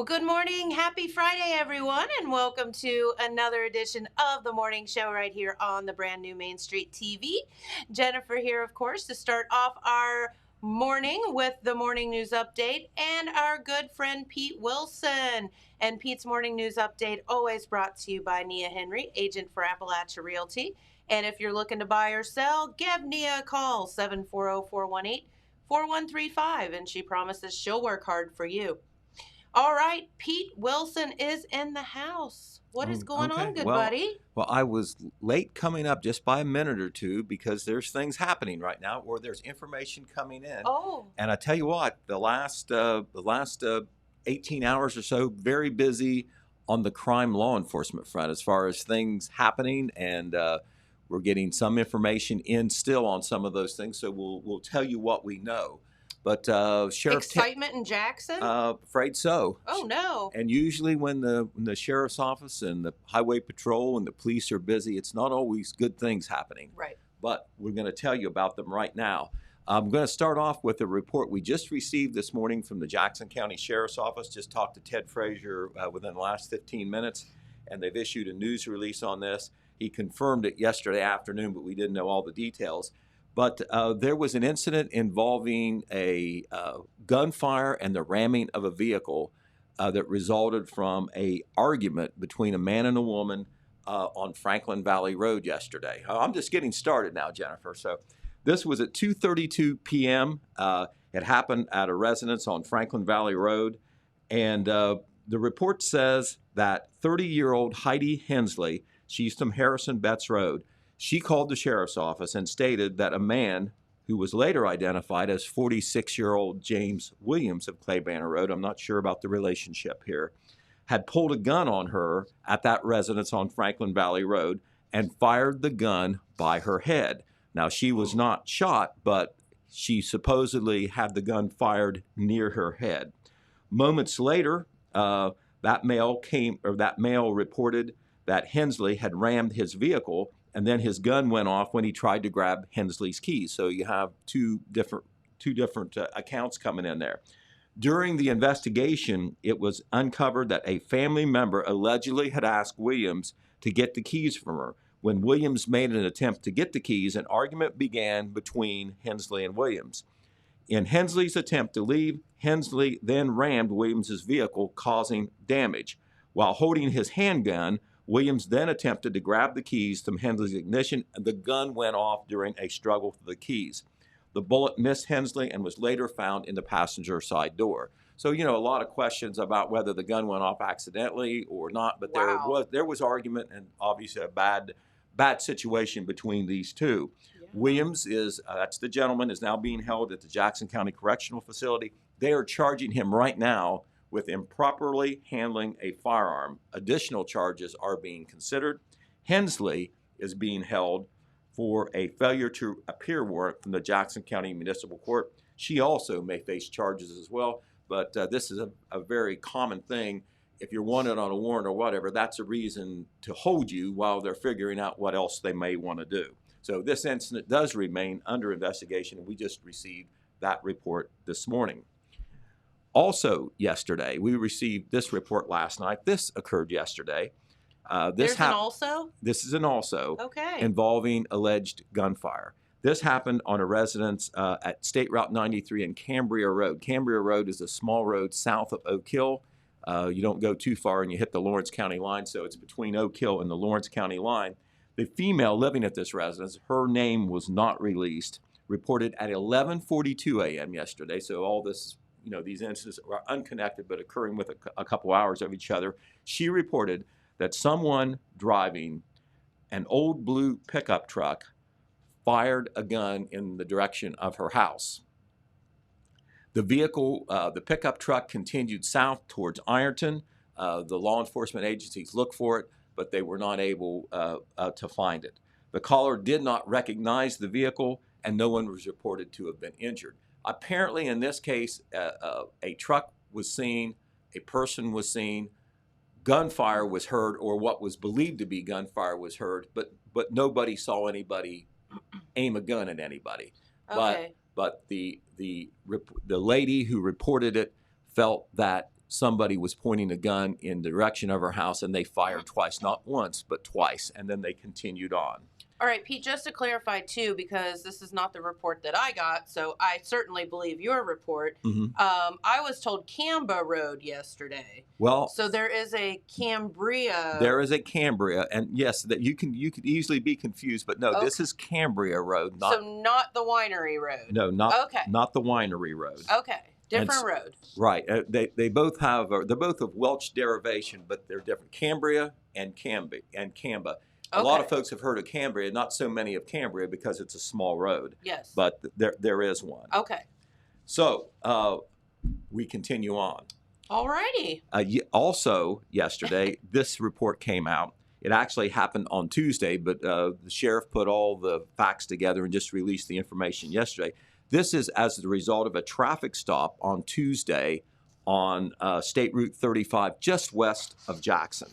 Well, good morning. Happy Friday, everyone, and welcome to another edition of the morning show right here on the brand new Main Street TV. Jennifer here, of course, to start off our morning with the morning news update and our good friend Pete Wilson. And Pete's morning news update always brought to you by Nia Henry, agent for Appalachia Realty. And if you're looking to buy or sell, give Nia a call, 740-418-4135, and she promises she'll work hard for you. All right, Pete Wilson is in the house. What is going Okay. on, good Well, buddy? well, I was late coming up just by a minute or two because there's things happening right now, or there's information coming in. Oh, And I tell you what, the last 18 hours or so, very busy on the crime law enforcement front as far as things happening, and we're getting some information in still on some of those things. So we'll tell you what we know. But Sheriff excitement in Jackson? afraid so. Oh, no. And usually when the sheriff's office and the highway patrol and the police are busy, it's not always good things happening. Right. But we're going to tell you about them right now. I'm going to start off with a report we just received this morning from the Jackson County Sheriff's Office. Just talked to Ted Frazier within the last 15 minutes, and they've issued a news release on this. He confirmed it yesterday afternoon, but we didn't know all the details. But there was an incident involving a gunfire and the ramming of a vehicle that resulted from an argument between a man and a woman on Franklin Valley Road yesterday. I'm just getting started now, Jennifer. So this was at 2:32 p.m. It happened at a residence on Franklin Valley Road. And the report says that 30-year-old Heidi Hensley, she's from Harrison Betts Road, she called the sheriff's office and stated that a man who was later identified as 46-year-old James Williams of Clay Banner Road, I'm not sure about the relationship here, had pulled a gun on her at that residence on Franklin Valley Road and fired the gun by her head. Now, she was not shot, but she supposedly had the gun fired near her head. Moments later, that male reported that Hensley had rammed his vehicle, and then his gun went off when he tried to grab Hensley's keys. So you have two different accounts coming in there. During the investigation, it was uncovered that a family member allegedly had asked Williams to get the keys from her. When Williams made an attempt to get the keys, an argument began between Hensley and Williams. In Hensley's attempt to leave, Hensley then rammed Williams's vehicle, causing damage. While holding his handgun, Williams then attempted to grab the keys from Hensley's ignition, and the gun went off during a struggle for the keys. The bullet missed Hensley and was later found in the passenger side door. So, a lot of questions about whether the gun went off accidentally or not, but Wow. there was argument and obviously a bad situation between these two. Yeah. Williams that's the gentleman, is now being held at the Jackson County Correctional Facility. They are charging him right now with improperly handling a firearm. Additional charges are being considered. Hensley is being held for a failure to appear warrant from the Jackson County Municipal Court. She also may face charges as well, but this is a very common thing. If you're wanted on a warrant or whatever, that's a reason to hold you while they're figuring out what else they may want to do. So this incident does remain under investigation, and we just received that report this morning. Also yesterday, we received this report last night. This occurred yesterday. There's an also? This is an also Okay. involving alleged gunfire. This happened on a residence at State Route 93 and Cambria Road. Cambria Road is a small road south of Oak Hill. You don't go too far and you hit the Lawrence County line, so it's between Oak Hill and the Lawrence County line. The female living at this residence, her name was not released, reported at 11:42 a.m. yesterday. So all this, these incidents are unconnected but occurring with a couple hours of each other. She reported that someone driving an old blue pickup truck fired a gun in the direction of her house. The vehicle, the pickup truck, continued south towards Ironton. The law enforcement agencies looked for it, but they were not able to find it. The caller did not recognize the vehicle, and no one was reported to have been injured. Apparently, in this case, a truck was seen, a person was seen, gunfire was heard, or what was believed to be gunfire was heard, but nobody saw anybody aim a gun at anybody. Okay. But the lady who reported it felt that somebody was pointing a gun in the direction of her house, and they fired twice, not once, but twice, and then they continued on. All right, Pete, just to clarify, too, because this is not the report that I got, so I certainly believe your report. I was told Camba Road yesterday. Well, so there is a Cambria. There is a Cambria, and yes, that you could easily be confused, but no, Okay. This is Cambria Road, so not the Winery Road. No, not the Winery Road. Okay, different road. Right. They both have they're both of Welsh derivation, but they're different. Cambria and Camba. A lot of folks have heard of Cambria, not so many of Cambria because it's a small road. Yes. But there is one. Okay. So we continue on. All righty. Also, yesterday, this report came out. It actually happened on Tuesday, but the sheriff put all the facts together and just released the information yesterday. This is as the result of a traffic stop on Tuesday on State Route 35, just west of Jackson.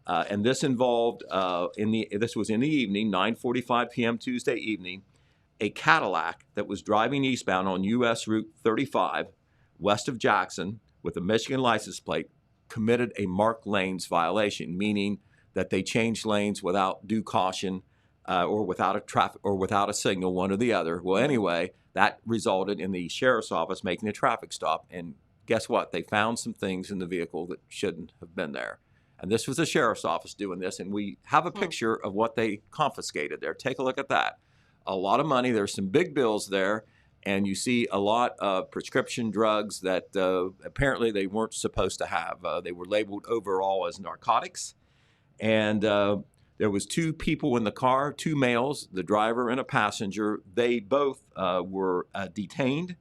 And this involved, this was in the evening, 9:45 p.m. Tuesday evening, a Cadillac that was driving eastbound on U.S. Route 35, west of Jackson, with a Michigan license plate, committed a marked lanes violation, meaning that they changed lanes without due caution or without a signal, one or the other. Well, anyway, that resulted in the sheriff's office making a traffic stop. And guess what? They found some things in the vehicle that shouldn't have been there. And this was the sheriff's office doing this, and we have a picture of what they confiscated there. Take a look at that. A lot of money. There's some big bills there, and you see a lot of prescription drugs that apparently they weren't supposed to have. They were labeled overall as narcotics, and there was two people in the car, two males, the driver and a passenger. They both were detained.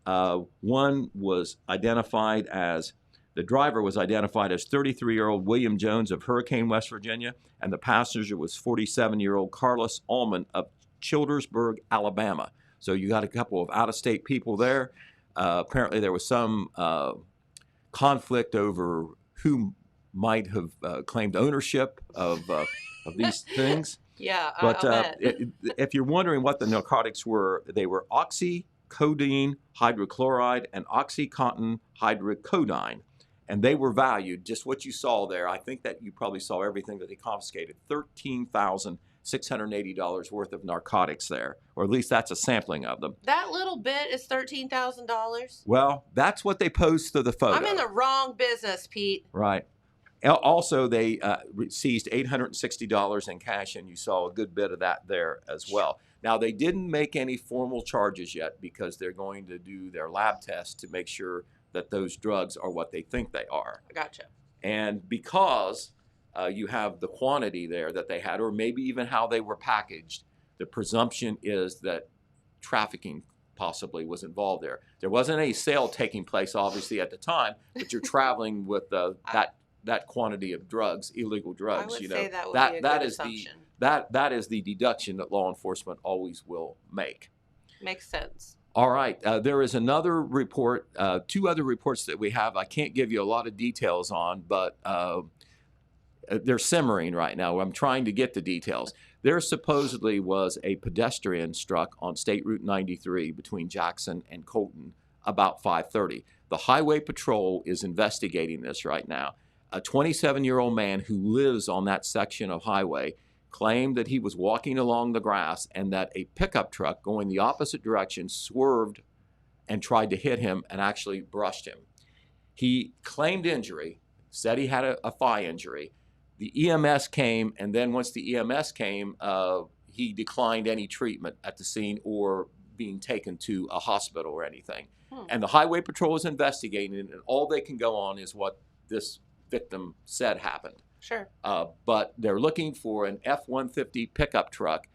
One was identified as The driver was identified as 33-year-old William Jones of Hurricane, West Virginia, and the passenger was 47-year-old Carlos Allman of Childersburg, Alabama. So you got a couple of out-of-state people there. Apparently there was some conflict over who might have claimed ownership of these things. Yeah, but bet. If you're wondering what the narcotics were, they were oxycodone hydrochloride and OxyContin hydrocodone. And they were valued, just what you saw there. I think that you probably saw everything that they confiscated, $13,680 worth of narcotics there, or at least that's a sampling of them. That little bit is $13,000? Well, that's what they posed to the photo. I'm in the wrong business, Pete. Right. Also, they seized $860 in cash, and you saw a good bit of that there as well. Now, they didn't make any formal charges yet because they're going to do their lab tests to make sure that those drugs are what they think they are. Gotcha. And because you have the quantity there that they had, or maybe even how they were packaged, the presumption is that trafficking possibly was involved there. There wasn't any sale taking place, obviously, at the time, but you're traveling with that quantity of drugs, illegal drugs. I would you know, say that would be a good assumption. That is the deduction that law enforcement always will make. Makes sense. All right. There is another report, two other reports that we have. I can't give you a lot of details on, but they're simmering right now. I'm trying to get the details. There supposedly was a pedestrian struck on State Route 93 between Jackson and Colton about 5:30. The Highway Patrol is investigating this right now. A 27-year-old man who lives on that section of highway claimed that he was walking along the grass and that a pickup truck going the opposite direction swerved and tried to hit him and actually brushed him. He claimed injury, said he had a thigh injury. The EMS came, and then once the EMS came, he declined any treatment at the scene or being taken to a hospital or anything. And the Highway Patrol is investigating it, and all they can go on is what this victim said happened. Sure. But they're looking for an F-150 pickup truck.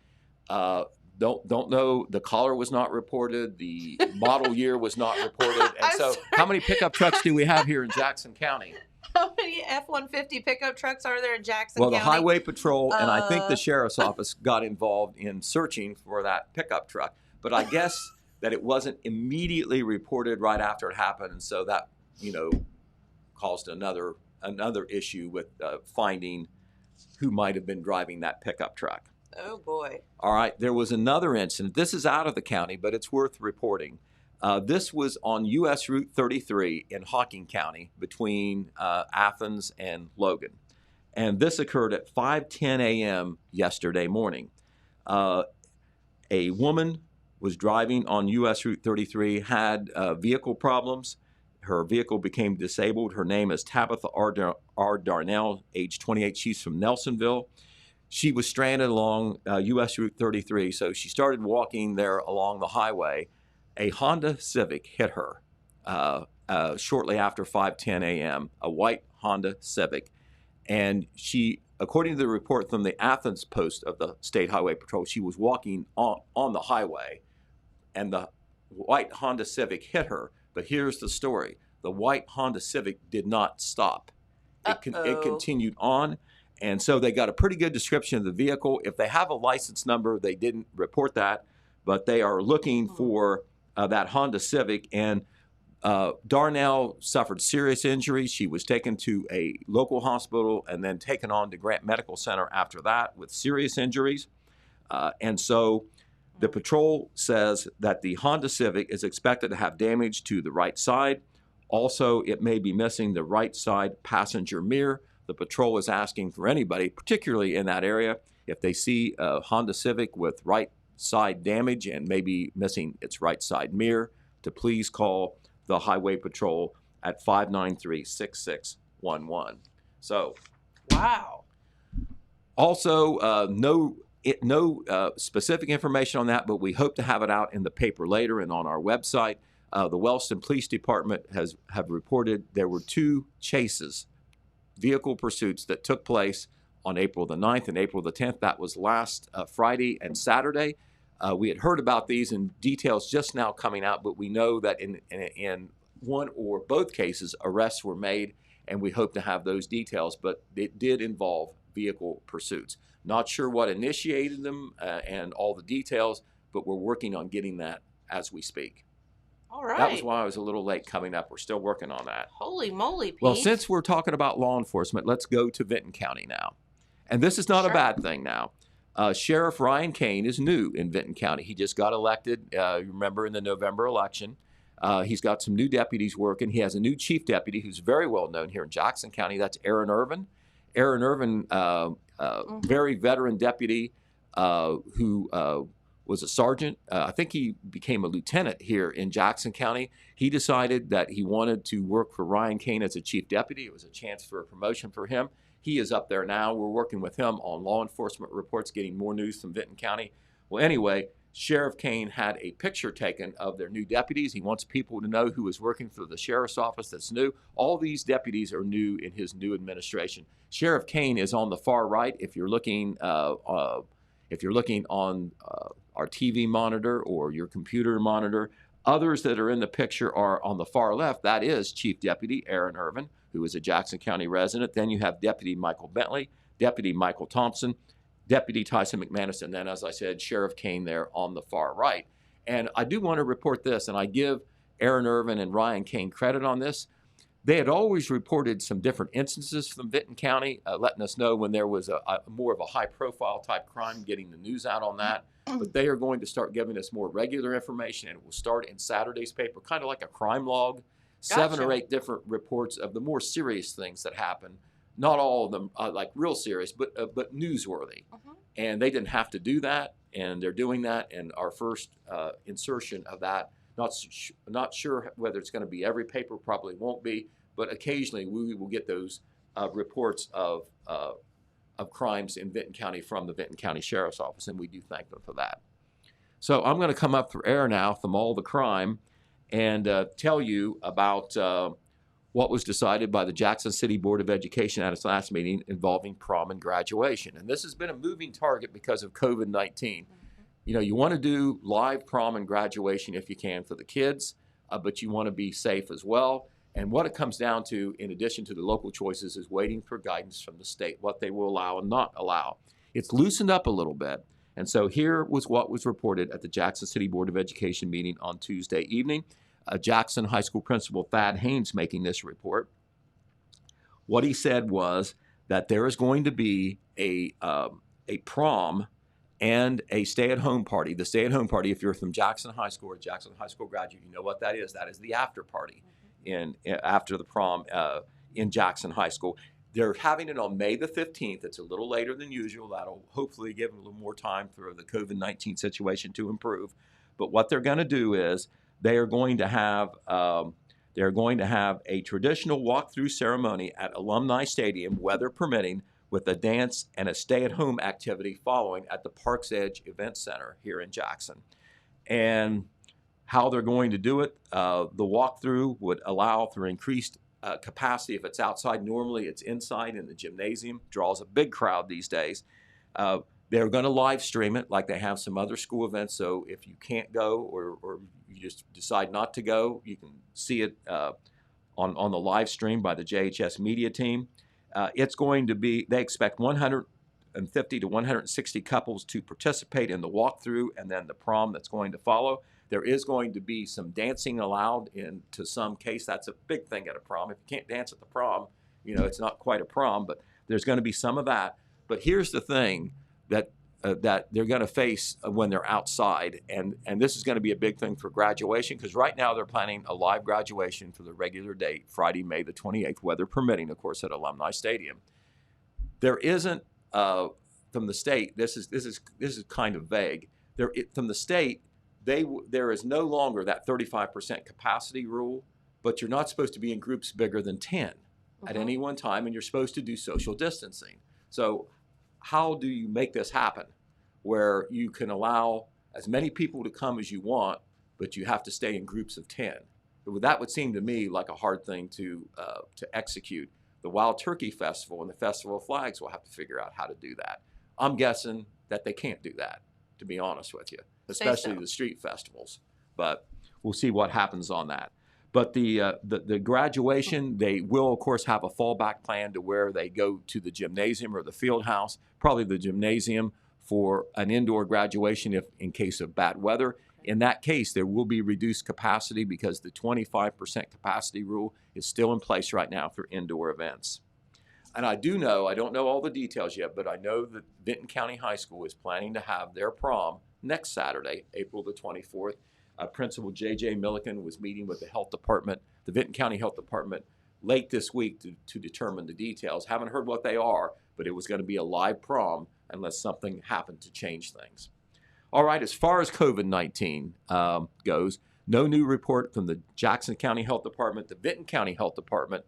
Don't know. The color was not reported. The model year was not reported. And so, how many pickup trucks do we have here in Jackson County? How many F-150 pickup trucks are there in Jackson County? Well, the Highway Patrol and I think the Sheriff's Office got involved in searching for that pickup truck. But I guess that it wasn't immediately reported right after it happened, and so that caused another issue with finding who might have been driving that pickup truck. Oh, boy. All right. There was another incident. This is out of the county, but it's worth reporting. This was on U.S. Route 33 in Hocking County between Athens and Logan. And this occurred at 5:10 a.m. yesterday morning. A woman was driving on U.S. Route 33, had vehicle problems. Her vehicle became disabled. Her name is Tabitha R. Darnell, age 28. She's from Nelsonville. She was stranded along U.S. Route 33, so she started walking there along the highway. A Honda Civic hit her shortly after 5:10 a.m., a white Honda Civic. And she, according to the report from the Athens post of the State Highway Patrol, she was walking on the highway, and the white Honda Civic hit her. But here's the story. The white Honda Civic did not stop. It continued on. And so they got a pretty good description of the vehicle. If they have a license number, they didn't report that, but they are looking for that Honda Civic. And Darnell suffered serious injuries. She was taken to a local hospital and then taken on to Grant Medical Center after that with serious injuries. And so the patrol says that the Honda Civic is expected to have damage to the right side. Also, it may be missing the right side passenger mirror. The patrol is asking for anybody, particularly in that area, if they see a Honda Civic with right side damage and maybe missing its right side mirror, to please call the Highway Patrol at 593-6611. So, wow. Also, no specific information on that, but we hope to have it out in the paper later and on our website. The Wellston Police Department have reported there were 2 chases, vehicle pursuits that took place on April the 9th and April the 10th. That was last Friday and Saturday. We had heard about these in details just now coming out, but we know that in one or both cases, arrests were made, and we hope to have those details, but it did involve vehicle pursuits. Not sure what initiated them and all the details, but we're working on getting that as we speak. All right. That was why I was a little late coming up. We're still working on that. Holy moly, Pete. Well, since we're talking about law enforcement, let's go to Vinton County now. And this is not a bad thing now. Sheriff Ryan Kane is new in Vinton County. He just got elected, remember, in the November election. He's got some new deputies working. He has a new chief deputy who's very well known here in Jackson County. That's Aaron Irvin. Aaron Irvin, very veteran deputy who was a sergeant. I think he became a lieutenant here in Jackson County. He decided that he wanted to work for Ryan Kane as a chief deputy. It was a chance for a promotion for him. He is up there now. We're working with him on law enforcement reports, getting more news from Vinton County. Well, anyway, Sheriff Kane had a picture taken of their new deputies. He wants people to know who is working for the sheriff's office that's new. All these deputies are new in his new administration. Sheriff Kane is on the far right. If you're looking on our TV monitor or your computer monitor, others that are in the picture are on the far left. That is Chief Deputy Aaron Irvin, who is a Jackson County resident. Then you have Deputy Michael Bentley, Deputy Michael Thompson, Deputy Tyson McManus, and then, as I said, Sheriff Kane there on the far right. And I do want to report this, and I give Aaron Irvin and Ryan Kane credit on this. They had always reported some different instances from Vinton County, letting us know when there was a more of a high-profile type crime, getting the news out on that. But they are going to start giving us more regular information, and it will start in Saturday's paper, kind of like a crime log. Gotcha. 7 or 8 different reports of the more serious things that happen. Not all of them like real serious, but newsworthy. And they didn't have to do that, and they're doing that. And our first insertion of that, not sure whether it's going to be every paper, probably won't be, but occasionally we will get those reports of crimes in Vinton County from the Vinton County Sheriff's Office, and we do thank them for that. So I'm going to come up for air now from all the crime and tell you about what was decided by the Jackson City Board of Education at its last meeting involving prom and graduation. And this has been a moving target because of COVID-19. You know, you want to do live prom and graduation if you can for the kids, but you want to be safe as well. And what it comes down to, in addition to the local choices, is waiting for guidance from the state, what they will allow and not allow. It's loosened up a little bit. And so here was what was reported at the Jackson City Board of Education meeting on Tuesday evening. Jackson High School Principal Thad Haynes making this report. What he said was that there is going to be a prom and a stay-at-home party. The stay-at-home party, if you're from Jackson High School or Jackson High School graduate, you know what that is. That is the after party after the prom in Jackson High School. They're having it on May the 15th. It's a little later than usual. That'll hopefully give them a little more time for the COVID-19 situation to improve. But what they're going to do is they are going to have a traditional walk-through ceremony at Alumni Stadium, weather permitting, with a dance and a stay-at-home activity following at the Parks Edge Event Center here in Jackson. And how they're going to do it, the walkthrough would allow for increased capacity if it's outside. Normally it's inside in the gymnasium, draws a big crowd these days. They're going to live stream it like they have some other school events, so if you can't go or you just decide not to go, you can see it on the live stream by the JHS media team. It's going to be, they expect 150 to 160 couples to participate in the walkthrough and then the prom that's going to follow. There is going to be some dancing allowed into some case. That's a big thing at a prom. If you can't dance at the prom, it's not quite a prom, but there's going to be some of that. But here's the thing that they're going to face when they're outside, and this is going to be a big thing for graduation, because right now they're planning a live graduation for the regular date, Friday, May the 28th, weather permitting, of course, at Alumni Stadium. There isn't from the state. This is kind of vague. From the state, there is no longer that 35% capacity rule, but you're not supposed to be in groups bigger than 10 at any one time, and you're supposed to do social distancing. So how do you make this happen where you can allow as many people to come as you want, but you have to stay in groups of 10? That would seem to me like a hard thing to execute. The Wild Turkey Festival and the Festival of Flags will have to figure out how to do that. I'm guessing that they can't do that, to be honest with you, especially the street festivals. But we'll see what happens on that. But the graduation, they will, of course, have a fallback plan to where they go to the gymnasium or the field house, probably the gymnasium for an indoor graduation if in case of bad weather. In that case, there will be reduced capacity because the 25% capacity rule is still in place right now for indoor events. And I don't know all the details yet, but I know that Vinton County High School is planning to have their prom next Saturday, April the 24th. Principal J.J. Milliken was meeting with the health department, the Vinton County Health Department, late this week to determine the details. Haven't heard what they are, but it was going to be a live prom unless something happened to change things. All right, as far as COVID-19 goes, no new report from the Jackson County Health Department, the Vinton County Health Department.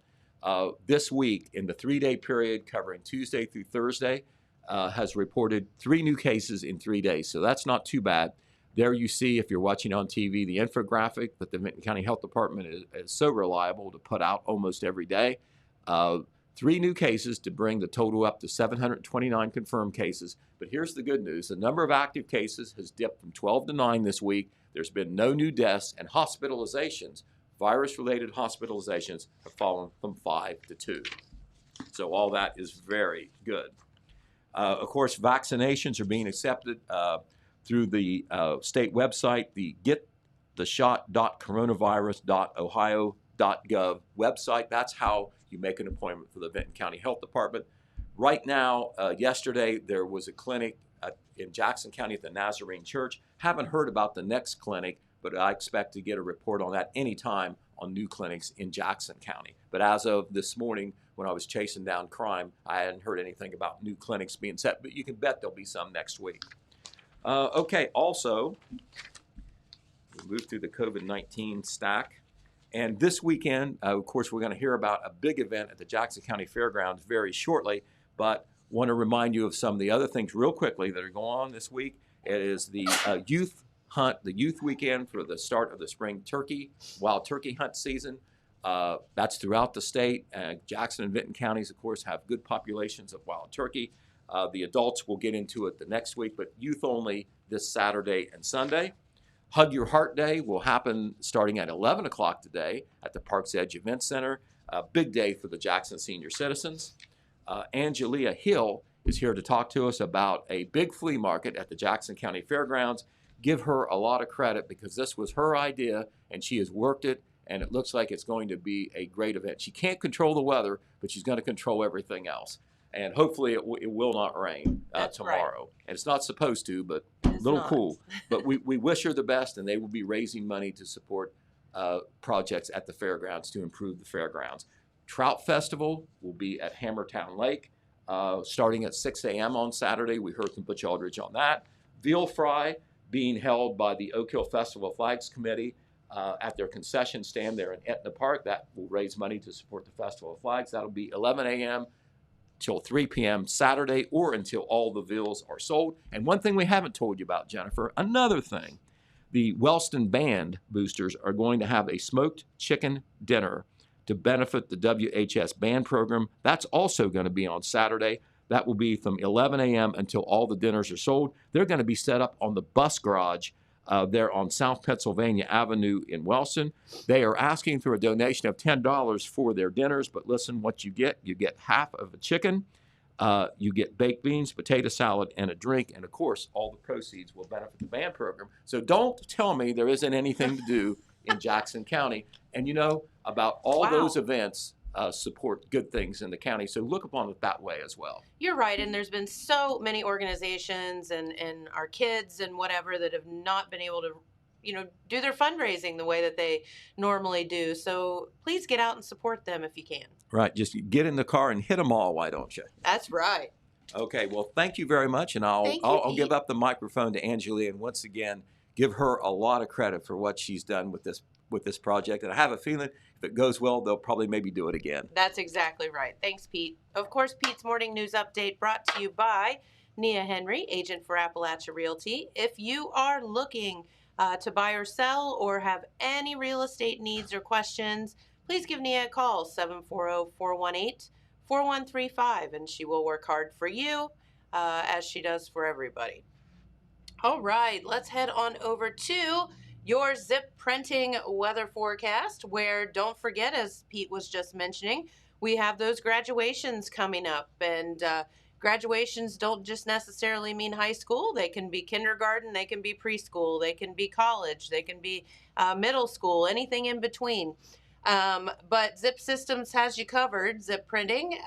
This week, in the 3-day period covering Tuesday through Thursday, has reported 3 new cases in 3 days, so that's not too bad. There you see, if you're watching on TV, the infographic that the Vinton County Health Department is so reliable to put out almost every day. 3 new cases to bring the total up to 729 confirmed cases. But here's the good news. The number of active cases has dipped from 12 to 9 this week. There's been no new deaths, and hospitalizations, virus-related hospitalizations, have fallen from 5 to 2. So all that is very good. Of course, vaccinations are being accepted through the state website, the gettheshot.coronavirus.ohio.gov website. That's how you make an appointment for the Vinton County Health Department. Right now, yesterday, there was a clinic in Jackson County at the Nazarene Church. Haven't heard about the next clinic, but I expect to get a report on that anytime on new clinics in Jackson County. But as of this morning, when I was chasing down crime, I hadn't heard anything about new clinics being set, but you can bet there'll be some next week. Okay, also, we move through the COVID-19 stack. And this weekend, of course, we're going to hear about a big event at the Jackson County Fairgrounds very shortly, but want to remind you of some of the other things real quickly that are going on this week. It is the youth hunt, the youth weekend for the start of the spring wild turkey hunt season. That's throughout the state. Jackson and Vinton counties, of course, have good populations of wild turkey. The adults will get into it the next week, but youth only this Saturday and Sunday. Hug Your Heart Day will happen starting at 11 o'clock today at the Parks Edge Event Center. A big day for the Jackson senior citizens. Angeleah Hill is here to talk to us about a big flea market at the Jackson County Fairgrounds. Give her a lot of credit because this was her idea and she has worked it, and it looks like it's going to be a great event. She can't control the weather, but she's going to control everything else. and hopefully it will not rain That's tomorrow. Right. And it's not supposed to, but It's a little not. cool. But we wish her the best, and they will be raising money to support projects at the fairgrounds to improve the fairgrounds. Trout Festival will be at Hammertown Lake starting at 6 a.m. on Saturday. We heard from Butch Aldridge on that. Veal Fry being held by the Oak Hill Festival of Flags Committee at their concession stand there in Etna Park. That will raise money to support the Festival of Flags. That'll be 11 a.m. till 3 p.m. Saturday, or until all the veals are sold. And one thing we haven't told you about, Jennifer, another thing. The Wellston Band boosters are going to have a smoked chicken dinner to benefit the WHS band program. That's also going to be on Saturday. That will be from 11 a.m. until all the dinners are sold. They're going to be set up on the bus garage there on South Pennsylvania Avenue in Wellston. They are asking for a donation of $10 for their dinners, but listen, what you get half of a chicken, you get baked beans, potato salad, and a drink, and of course, all the proceeds will benefit the band program. So don't tell me there isn't anything to do in Jackson County. And you know, about all those events support good things in the county, so look upon it that way as well. You're right, and there's been so many organizations and our kids and whatever that have not been able to, you know, do their fundraising the way that they normally do. So please get out and support them if you can. Right, just get in the car and hit them all, why don't you? That's right. Okay, well, thank you very much, and I'll give up the microphone to Angeleah, and once again, give her a lot of credit for what she's done with this project. And I have a feeling if it goes well, they'll probably maybe do it again. That's exactly right. Thanks, Pete. Of course, Pete's Morning News Update brought to you by Nia Henry, agent for Appalachia Realty. If you are looking to buy or sell or have any real estate needs or questions, please give Nia a call, 740-418-4135, and she will work hard for you as she does for everybody. All right, let's head on over to your zip printing weather forecast, where, don't forget, as Pete was just mentioning, we have those graduations coming up. And graduations don't just necessarily mean high school. They can be kindergarten, they can be preschool, they can be college, they can be middle school, anything in between. But Zip Systems has you covered, zip printing,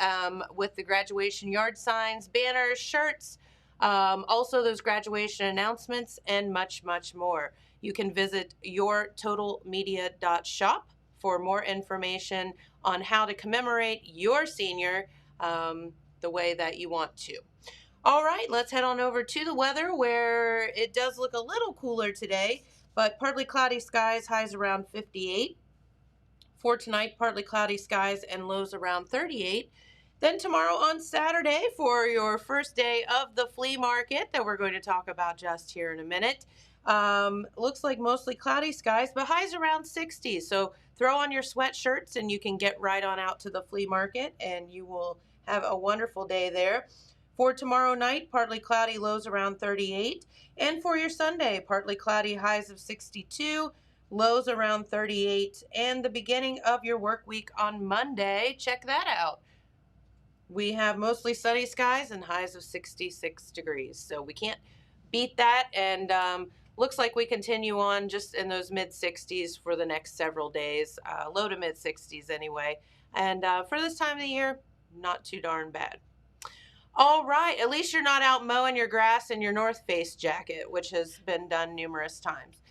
with the graduation yard signs, banners, shirts, also those graduation announcements, and much, much more. You can visit yourtotalmedia.shop for more information on how to commemorate your senior the way that you want to. All right, let's head on over to the weather, where it does look a little cooler today, but partly cloudy skies, highs around 58. For tonight, partly cloudy skies and lows around 38. Then tomorrow on Saturday, for your first day of the flea market that we're going to talk about just here in a minute, looks like mostly cloudy skies, but highs around 60. So throw on your sweatshirts and you can get right on out to the flea market, and you will have a wonderful day there. For tomorrow night, partly cloudy, lows around 38. And for your Sunday, partly cloudy, highs of 62. Lows around 38. And the beginning of your work week on Monday, check that out. We have mostly sunny skies and highs of 66 degrees. So we can't beat that. And looks like we continue on just in those mid-60s for the next several days. Low to mid-60s anyway. And for this time of the year, not too darn bad. All right. At least you're not out mowing your grass in your North Face jacket, which has been done numerous times.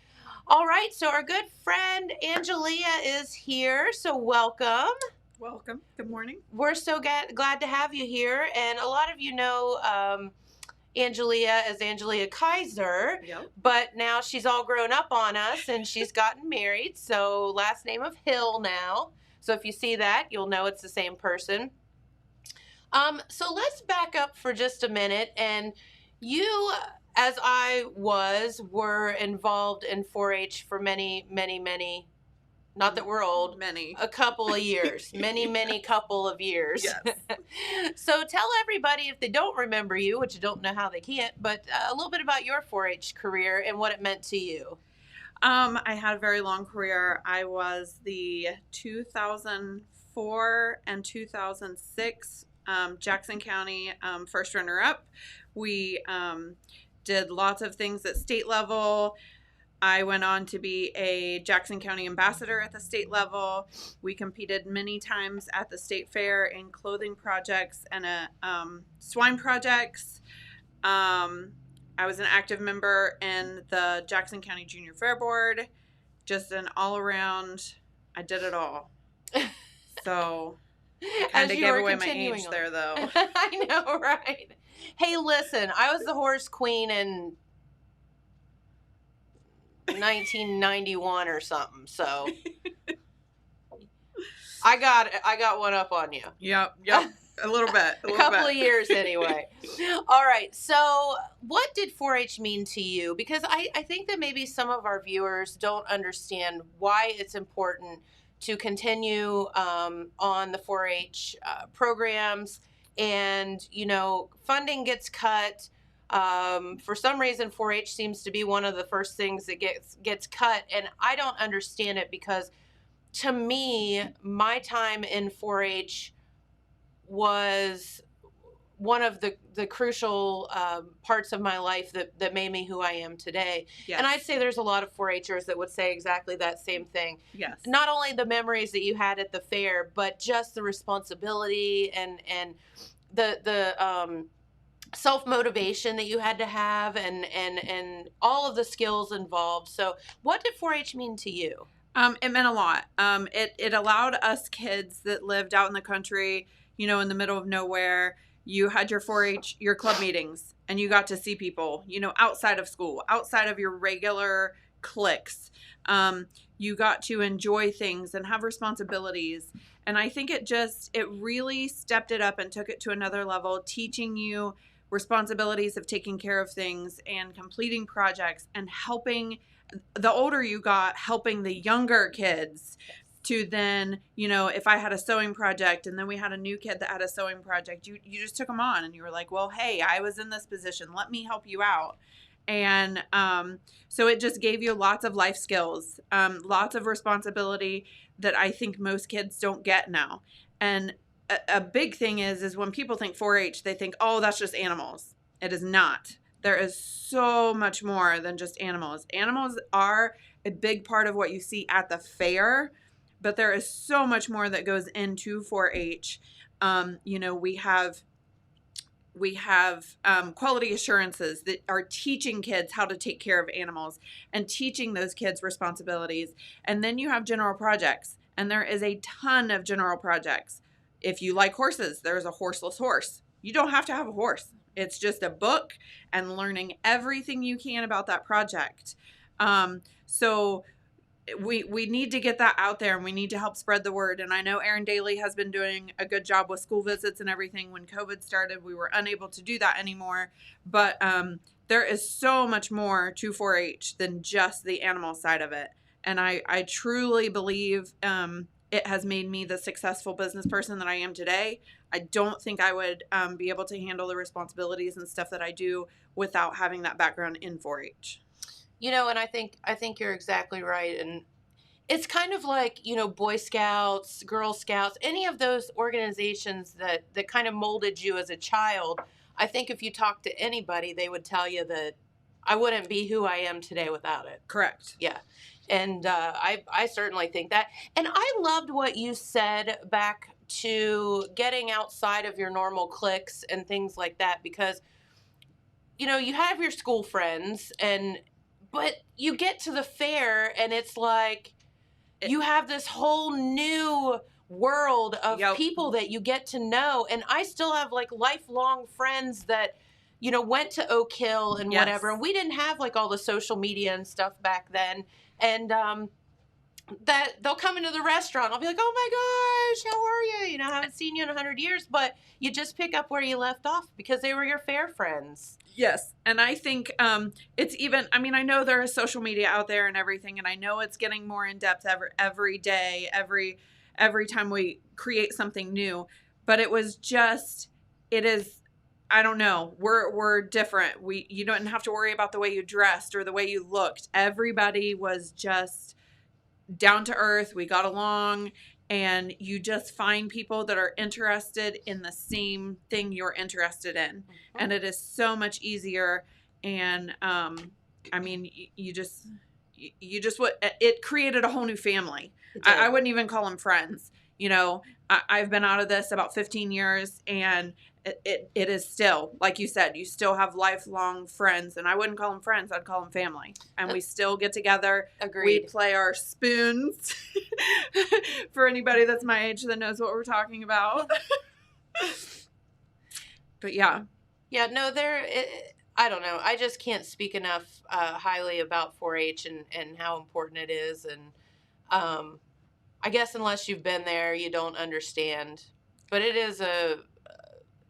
All right, so our good friend Angeleah is here, so welcome. Welcome. Good morning. We're so glad to have you here, and a lot of you know Angeleah as Angeleah Kaiser, Yep. But now she's all grown up on us, and she's gotten married, so last name of Hill now. So if you see that, you'll know it's the same person. So let's back up for just a minute, and you, as I were involved in 4-H for many, not that we're old, a couple of years, many couple of years. Yes. So tell everybody, if they don't remember you, which I don't know how they can't, but a little bit about your 4-H career and what it meant to you. I had a very long career. I was the 2004 and 2006 Jackson County first runner-up. We did lots of things at state level. I went on to be a Jackson County ambassador at the state level. We competed many times at the state fair in clothing projects and swine projects. I was an active member in the Jackson County Junior Fair Board. Just an all around, I did it all. So kind of gave away my age there, though. I know, right? Hey, listen, I was the horse queen in 1991 or something, so I got one up on you. Yep, a little bit. A couple of years anyway. All right, so what did 4-H mean to you? Because I think that maybe some of our viewers don't understand why it's important to continue on the 4-H programs, and funding gets cut. For some reason, 4-H seems to be one of the first things that gets cut, and I don't understand it, because to me, my time in 4-H was one of the crucial parts of my life that made me who I am today. Yes. And I'd say there's a lot of 4-Hers that would say exactly that same thing. Yes. Not only the memories that you had at the fair, but just the responsibility and the self-motivation that you had to have, and all of the skills involved. So what did 4-H mean to you? It meant a lot. It allowed us kids that lived out in the country, in the middle of nowhere. You had your 4-H, your club meetings, and you got to see people, outside of school, outside of your regular cliques. You got to enjoy things and have responsibilities. And I think it really stepped it up and took it to another level, teaching you responsibilities of taking care of things and completing projects and helping, the older you got, helping the younger kids to then, if I had a sewing project and then we had a new kid that had a sewing project, you just took them on and you were like, well, hey, I was in this position. Let me help you out. And so it just gave you lots of life skills, lots of responsibility that I think most kids don't get now. And a big thing is when people think 4-H, they think, oh, that's just animals. It is not. There is so much more than just animals. Animals are a big part of what you see at the fair, but there is so much more that goes into 4-H. We have quality assurances that are teaching kids how to take care of animals and teaching those kids responsibilities. And then you have general projects, and there is a ton of general projects. If you like horses, there's a horseless horse. You don't have to have a horse. It's just a book and learning everything you can about that project. So we need to get that out there, and we need to help spread the word. And I know Erin Daly has been doing a good job with school visits and everything. When COVID started, we were unable to do that anymore. But there is so much more to 4-H than just the animal side of it. And I truly believe it has made me the successful business person that I am today. I don't think I would be able to handle the responsibilities and stuff that I do without having that background in 4-H. And I think you're exactly right. And it's kind of like, Boy Scouts, Girl Scouts, any of those organizations that kind of molded you as a child. I think if you talk to anybody, they would tell you that I wouldn't be who I am today without it. Correct. Yeah. And I certainly think that. And I loved what you said back to getting outside of your normal cliques and things like that, because, you have your school friends, but you get to the fair and it's like you have this whole new world of people that you get to know. And I still have lifelong friends that, went to Oak Hill and whatever. And we didn't have all the social media and stuff back then. And that they'll come into the restaurant. I'll be like, oh my gosh, how are you? I haven't seen you in 100 years, but you just pick up where you left off because they were your fair friends. Yes. And I think it's even, I know there is social media out there and everything, and I know it's getting more in depth every day, every time we create something new, but it is, I don't know, we're different. You don't have to worry about the way you dressed or the way you looked. Everybody was just down to earth. We got along, and you just find people that are interested in the same thing you're interested in. Mm-hmm. And it is so much easier. And, you just, you just would, it created a whole new family. It did. I wouldn't even call them friends. You know, I've been out of this about 15 years, and it is still, like you said, you still have lifelong friends, and I wouldn't call them friends. I'd call them family. And we still get together. Agreed. We play our spoons for anybody that's my age that knows what we're talking about. But yeah. Yeah, no, I don't know. I just can't speak enough highly about 4-H and how important it is. And I guess unless you've been there, you don't understand. But it is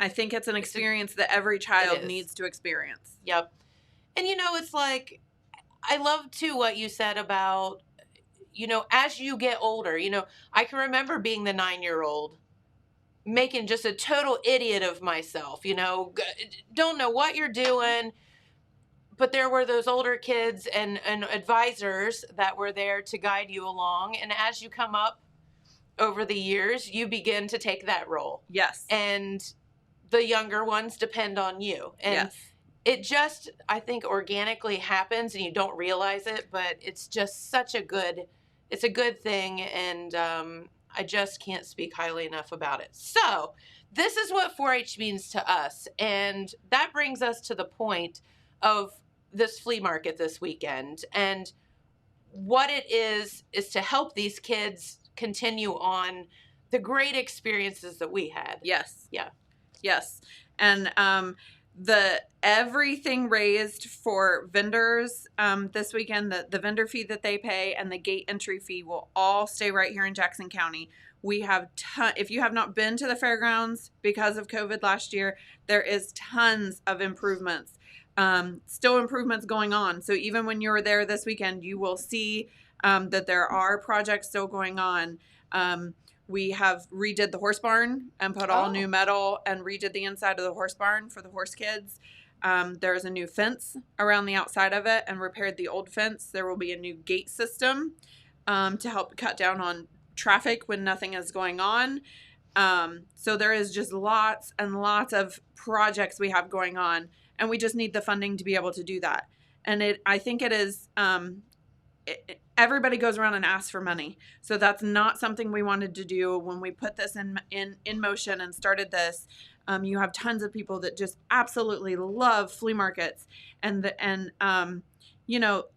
I think it's an experience that every child needs to experience. Yep. And, it's like, I love, too, what you said about, as you get older, I can remember being the 9-year-old making just a total idiot of myself, don't know what you're doing. But there were those older kids and advisors that were there to guide you along. And as you come up over the years, you begin to take that role. Yes. And the younger ones depend on you. And it just, I think, organically happens and you don't realize it, but it's just it's a good thing. And I just can't speak highly enough about it. So this is what 4-H means to us. And that brings us to the point of this flea market this weekend. And what it is to help these kids continue on the great experiences that we had. Yes. Yeah. Yes. And the everything raised for vendors this weekend, the vendor fee that they pay and the gate entry fee will all stay right here in Jackson County. We have if you have not been to the fairgrounds because of COVID last year, there is tons of improvements. Still improvements going on. So even when you're there this weekend, you will see that there are projects still going on. We have redid the horse barn and put all new metal and redid the inside of the horse barn for the horse kids. There's a new fence around the outside of it and repaired the old fence. There will be a new gate system to help cut down on traffic when nothing is going on. So there is just lots and lots of projects we have going on, and we just need the funding to be able to do that. And I think it is everybody goes around and asks for money. So that's not something we wanted to do when we put this in motion and started this. You have tons of people that just absolutely love flea markets. And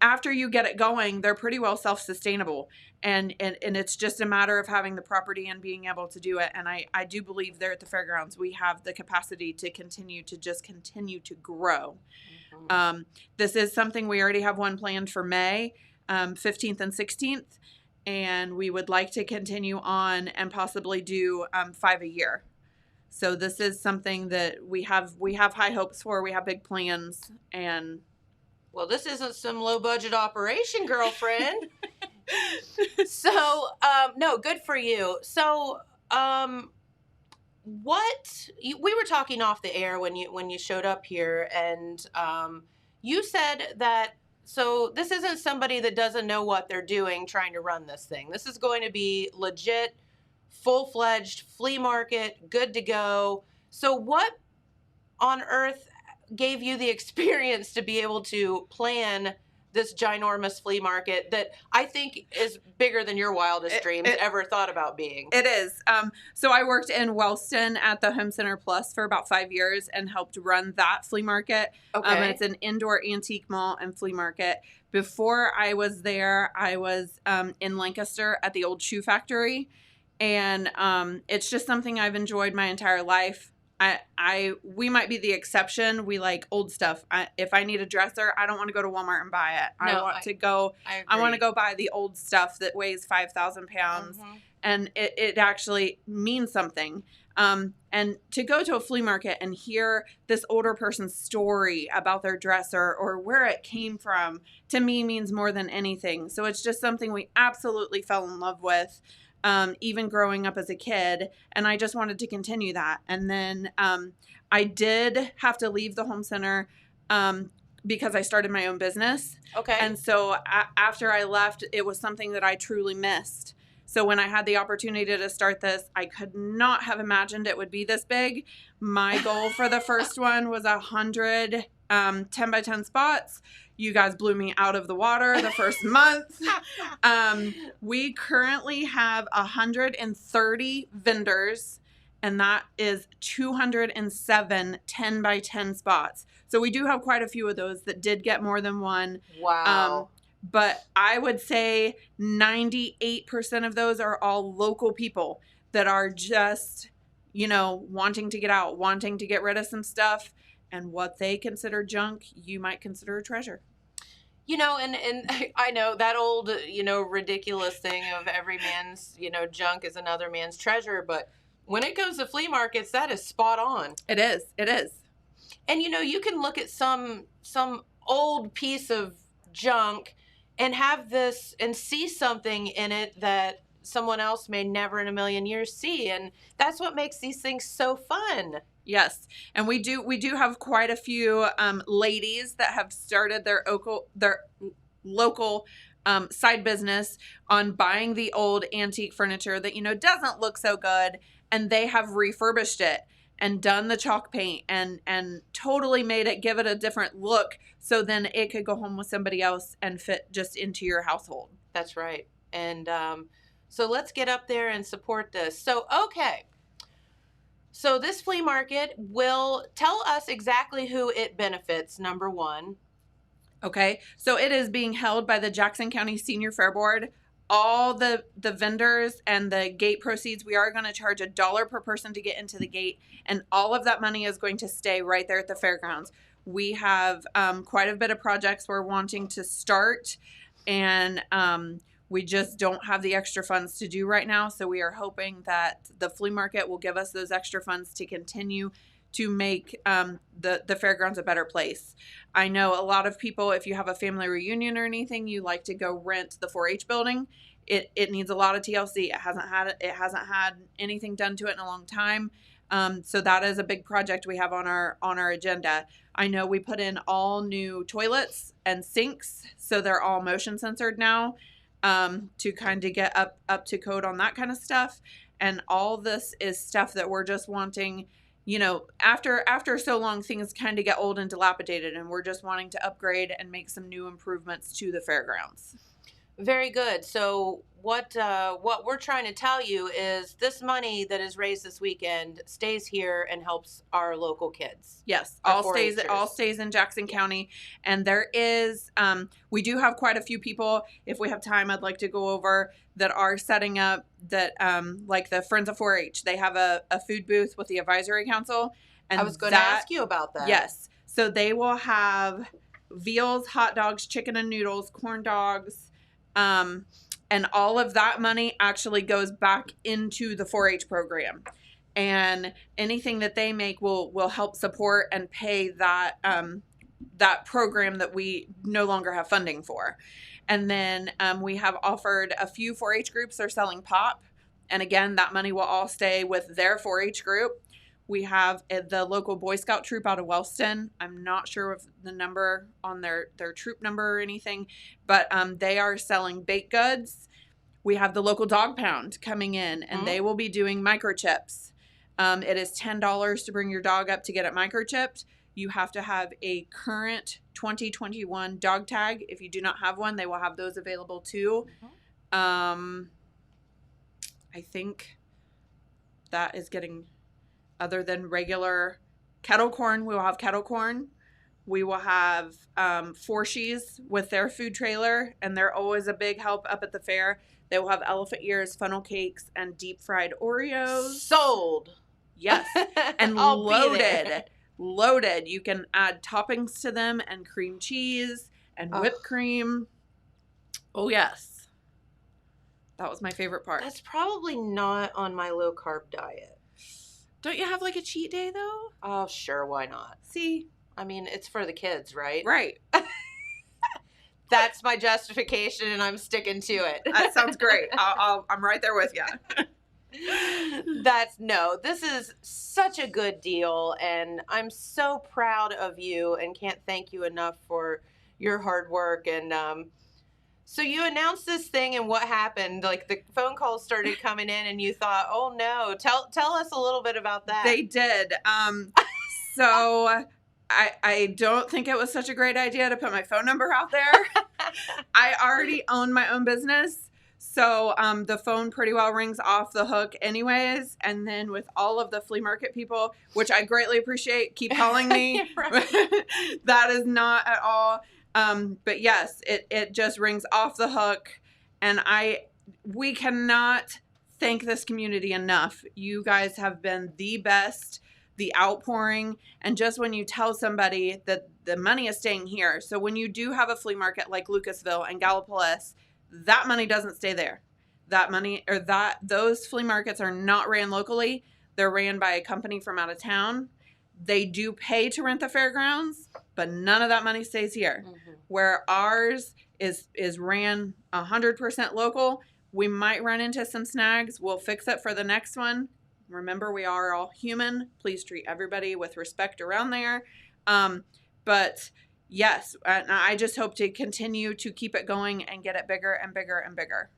after you get it going, they're pretty well self-sustainable. And it's just a matter of having the property and being able to do it. And I do believe there at the fairgrounds, we have the capacity to continue to grow. Mm-hmm. This is something we already have one planned for May. 15th and 16th, and we would like to continue on and possibly do 5 a year. So this is something that we have high hopes for. We have big plans, and well, this isn't some low budget operation, girlfriend. So no, good for you. So we were talking off the air when you showed up here, and you said that. So this isn't somebody that doesn't know what they're doing trying to run this thing. This is going to be legit, full-fledged flea market, good to go. So what on earth gave you the experience to be able to plan this ginormous flea market that I think is bigger than your wildest dreams ever thought about being? It is. So I worked in Wellston at the Home Center Plus for about 5 years and helped run that flea market. Okay. It's an indoor antique mall and flea market. Before I was there, I was in Lancaster at the old shoe factory. And it's just something I've enjoyed my entire life. We might be the exception. We like old stuff. If I need a dresser, I don't want to go to Walmart and buy it. I want to go buy the old stuff that weighs 5,000 pounds. Mm-hmm. And it actually means something. And to go to a flea market and hear this older person's story about their dresser or where it came from, to me means more than anything. So it's just something we absolutely fell in love with. Even growing up as a kid, and I just wanted to continue that. And then I did have to leave the home center because I started my own business. Okay. And so after I left, it was something that I truly missed. So when I had the opportunity to start this, I could not have imagined it would be this big. My goal for the first one was 100 10 by 10 spots. You guys blew me out of the water the first month. We currently have 130 vendors, and that is 207 10 by 10 spots. So we do have quite a few of those that did get more than one. Wow. But I would say 98% of those are all local people that are just, wanting to get out, wanting to get rid of some stuff. And what they consider junk, you might consider a treasure. And I know that old, ridiculous thing of every man's, junk is another man's treasure. But when it comes to flea markets, that is spot on. It is. It is. And, you can look at some old piece of junk and have this and see something in it that someone else may never in a million years see. And that's what makes these things so fun. Yes. And we do have quite a few ladies that have started their local side business on buying the old antique furniture that, doesn't look so good. And they have refurbished it and done the chalk paint and totally made it, give it a different look. So then it could go home with somebody else and fit just into your household. That's right. And so let's get up there and support this. So, okay. So this flea market will tell us exactly who it benefits, number one. Okay. So it is being held by the Jackson County Senior Fair Board. All the vendors and the gate proceeds, we are going to charge $1 per person to get into the gate. And all of that money is going to stay right there at the fairgrounds. We have quite a bit of projects we're wanting to start. And we just don't have the extra funds to do right now. So we are hoping that the flea market will give us those extra funds to continue to make the fairgrounds a better place. I know a lot of people, if you have a family reunion or anything, you like to go rent the 4-H building. It needs a lot of TLC. It hasn't had anything done to it in a long time. So that is a big project we have on our agenda. I know we put in all new toilets and sinks, so they're all motion censored now. To kind of get up to code on that kind of stuff. And all this is stuff that we're just wanting, after so long, things kind of get old and dilapidated, and we're just wanting to upgrade and make some new improvements to the fairgrounds. Very good. So what we're trying to tell you is this money that is raised this weekend stays here and helps our local kids. Yes, all stays in Jackson County. And there is we do have quite a few people, if we have time, I'd like to go over, that are setting up that like the Friends of 4-H. They have a food booth with the advisory council. And I was going to ask you about that. Yes. So they will have veals, hot dogs, chicken and noodles, corn dogs. And all of that money actually goes back into the 4-H program. And anything that they make will help support and pay that program that we no longer have funding for. And then we have offered a few 4-H groups are selling pop. And again, that money will all stay with their 4-H group. We have the local Boy Scout troop out of Wellston. I'm not sure of the number on their troop number or anything, but they are selling baked goods. We have the local dog pound coming in, and they will be doing microchips. It is $10 to bring your dog up to get it microchipped. You have to have a current 2021 dog tag. If you do not have one, they will have those available too. I think that is getting... Other than regular kettle corn, we will have kettle corn. We will have Forshies with their food trailer, and they're always a big help up at the fair. They will have elephant ears, funnel cakes, and deep fried Oreos. Sold. Yes. And loaded. You can add toppings to them and cream cheese and whipped cream. Oh, yes. That was my favorite part. That's probably not on my low carb diet. Don't you have like a cheat day though? Oh, sure. Why not? See? I mean, it's for the kids, right? Right. That's my justification, and I'm sticking to it. That sounds great. I'm right there with you. This is such a good deal, and I'm so proud of you and can't thank you enough for your hard work. And so you announced this thing, and what happened? Like, the phone calls started coming in, and you thought, oh no. Tell us a little bit about that. They did. So I don't think it was such a great idea to put my phone number out there. I already own my own business. So the phone pretty well rings off the hook anyways. And then with all of the flea market people, which I greatly appreciate, keep calling me. That is not at all. But yes, it just rings off the hook. And we cannot thank this community enough. You guys have been the best, the outpouring. And just when you tell somebody that the money is staying here. So when you do have a flea market like Lucasville and Gallipolis, that money doesn't stay there. That money or those flea markets are not ran locally. They're ran by a company from out of town. They do pay to rent the fairgrounds, but none of that money stays here. Mm-hmm. Where ours is ran 100% local. We might run into some snags. We'll fix it for the next one. Remember, we are all human. Please treat everybody with respect around there. But yes, and I just hope to continue to keep it going and get it bigger and bigger and bigger.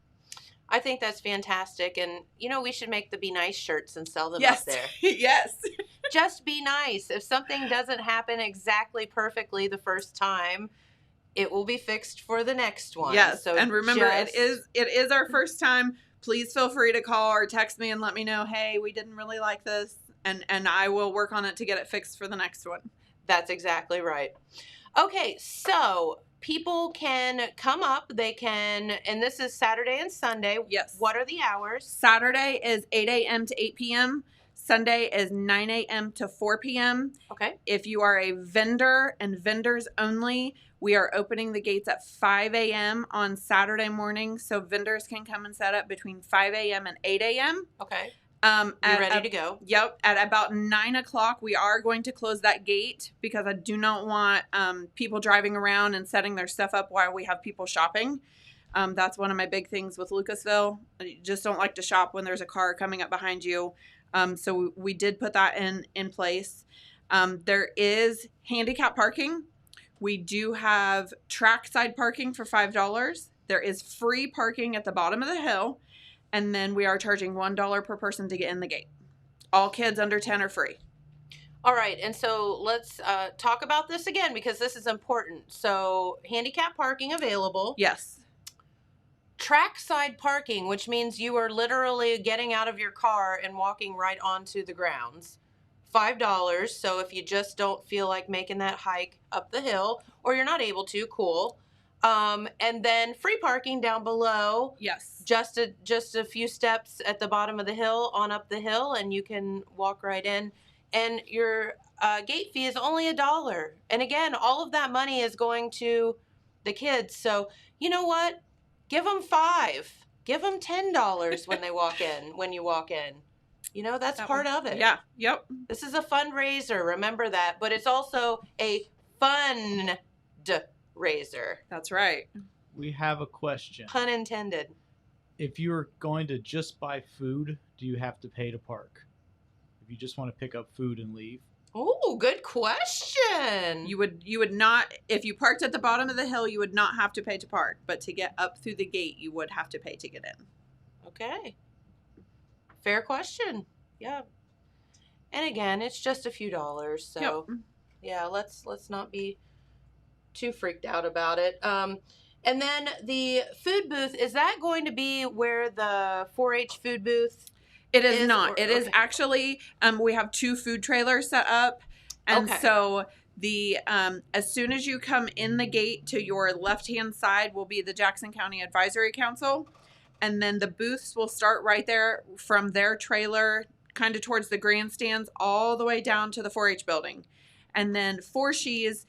I think that's fantastic. And, we should make the Be Nice shirts and sell them up there. Yes. Just be nice. If something doesn't happen exactly perfectly the first time, it will be fixed for the next one. Yes. So and remember, it is our first time. Please feel free to call or text me and let me know, hey, we didn't really like this. And I will work on it to get it fixed for the next one. That's exactly right. Okay, so people can come up. They can, and this is Saturday and Sunday. Yes. What are the hours? Saturday is 8 a.m. to 8 p.m. Sunday is 9 a.m. to 4 p.m. Okay. If you are a vendor and vendors only, we are opening the gates at 5 a.m. on Saturday morning, so vendors can come and set up between 5 a.m. and 8 a.m. Okay. You're ready to go. Yep. At about 9 o'clock, we are going to close that gate because I do not want people driving around and setting their stuff up while we have people shopping. That's one of my big things with Lucasville. I just don't like to shop when there's a car coming up behind you. So we did put that in place. There is handicap parking. We do have trackside parking for $5. There is free parking at the bottom of the hill. And then we are charging $1 per person to get in the gate. All kids under 10 are free. All right. And so let's talk about this again because this is important. So handicap parking available. Yes. Trackside parking, which means you are literally getting out of your car and walking right onto the grounds. $5. So if you just don't feel like making that hike up the hill or you're not able to, cool. And then free parking down below. Yes. Just a few steps at the bottom of the hill on up the hill and you can walk right in. And your gate fee is only $1. And again, all of that money is going to the kids. So you know what? Give them $5. Give them $10 when they walk in, when you walk in. That's part of it. Yeah. Yep. This is a fundraiser. Remember that. But it's also a fun raiser. That's right. We have a question. Pun intended. If you're going to just buy food, do you have to pay to park? If you just want to pick up food and leave? Oh, good question. You would not, if you parked at the bottom of the hill, you would not have to pay to park. But to get up through the gate, you would have to pay to get in. Okay. Fair question. Yeah. And again, it's just a few dollars. So yeah, let's not be too freaked out about it. And then the food booth, is that going to be where the 4-H food booth It is not. It is actually, we have 2 food trailers set up. And so the as soon as you come in the gate, to your left-hand side will be the Jackson County Advisory Council. And then the booths will start right there from their trailer, kind of towards the grandstands, all the way down to the 4-H building. And then 4Sh's,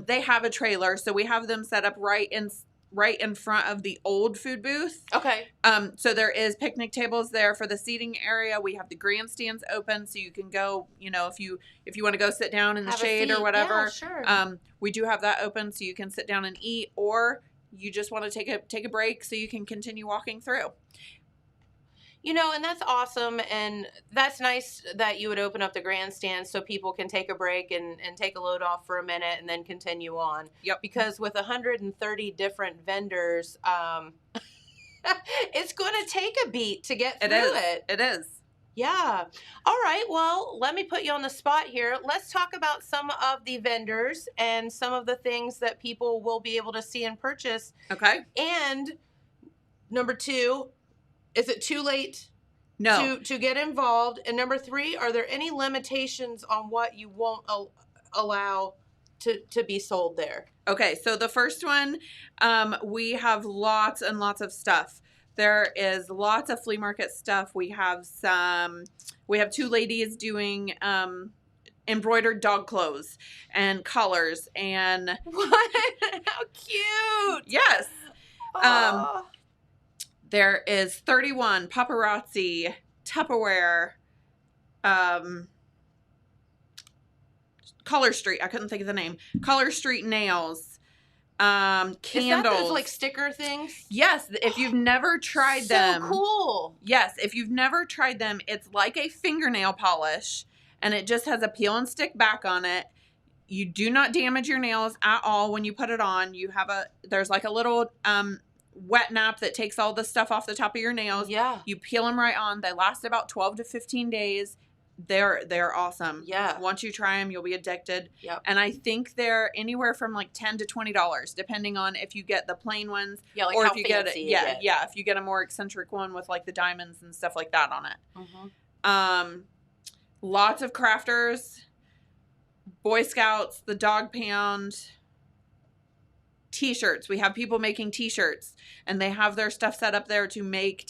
they have a trailer, so we have them set up right in front of the old food booth. Okay. So there is picnic tables there for the seating area. We have the grandstands open, so you can go, if you want to go sit down in the shade or whatever. Yeah, sure. We do have that open, so you can sit down and eat, or you just want to take a break so you can continue walking through. And that's awesome. And that's nice that you would open up the grandstand so people can take a break and take a load off for a minute and then continue on. Yep. Because with 130 different vendors, it's going to take a beat to get through it. It is. Yeah. All right. Well, let me put you on the spot here. Let's talk about some of the vendors and some of the things that people will be able to see and purchase. Okay. And number 2, is it too late No. to get involved? And number 3, are there any limitations on what you won't allow to be sold there? Okay, so the first one, we have lots and lots of stuff. There is lots of flea market stuff. We have 2 ladies doing embroidered dog clothes and collars and What? How cute! yes. Aw. There is 31 paparazzi, Tupperware, Color Street. I couldn't think of the name. Color Street nails, candles. Is that those like sticker things? Yes, if you've never tried them. So cool. Yes, if you've never tried them, it's like a fingernail polish, and it just has a peel and stick back on it. You do not damage your nails at all when you put it on. There's like a little wet nap that takes all the stuff off the top of your nails. Yeah. You peel them right on. They last about 12 to 15 days. They're awesome. Yeah. Once you try them, you'll be addicted. Yep. And I think they're anywhere from like $10 to $20, depending on if you get the plain ones, Yeah, like or how if you get fancy it. you Yeah, get. yeah. If you get a more eccentric one with like the diamonds and stuff like that on it. Mm-hmm. Lots of crafters, Boy Scouts, the Dog Pound. T-shirts. We have people making T-shirts, and they have their stuff set up there to make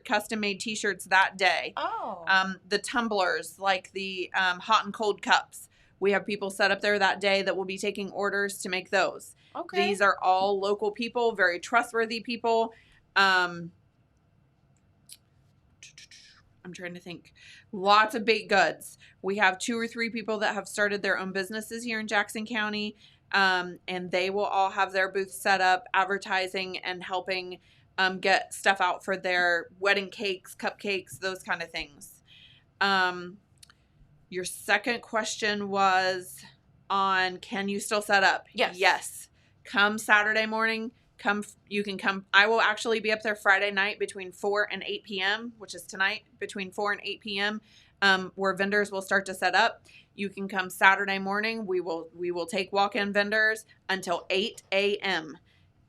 custom-made T-shirts that day. Oh. The tumblers, like the hot and cold cups. We have people set up there that day that will be taking orders to make those. Okay. These are all local people, very trustworthy people. I'm trying to think. Lots of baked goods. We have 2 or 3 people that have started their own businesses here in Jackson County. And they will all have their booths set up, advertising and helping get stuff out for their wedding cakes, cupcakes, those kind of things. Your second question was on, can you still set up? Yes. Yes. Come Saturday morning. You can come. I will actually be up there Friday night between 4 and 8 p.m., which is tonight, between 4 and 8 p.m., where vendors will start to set up. You can come Saturday morning. We will take walk-in vendors until 8 a.m.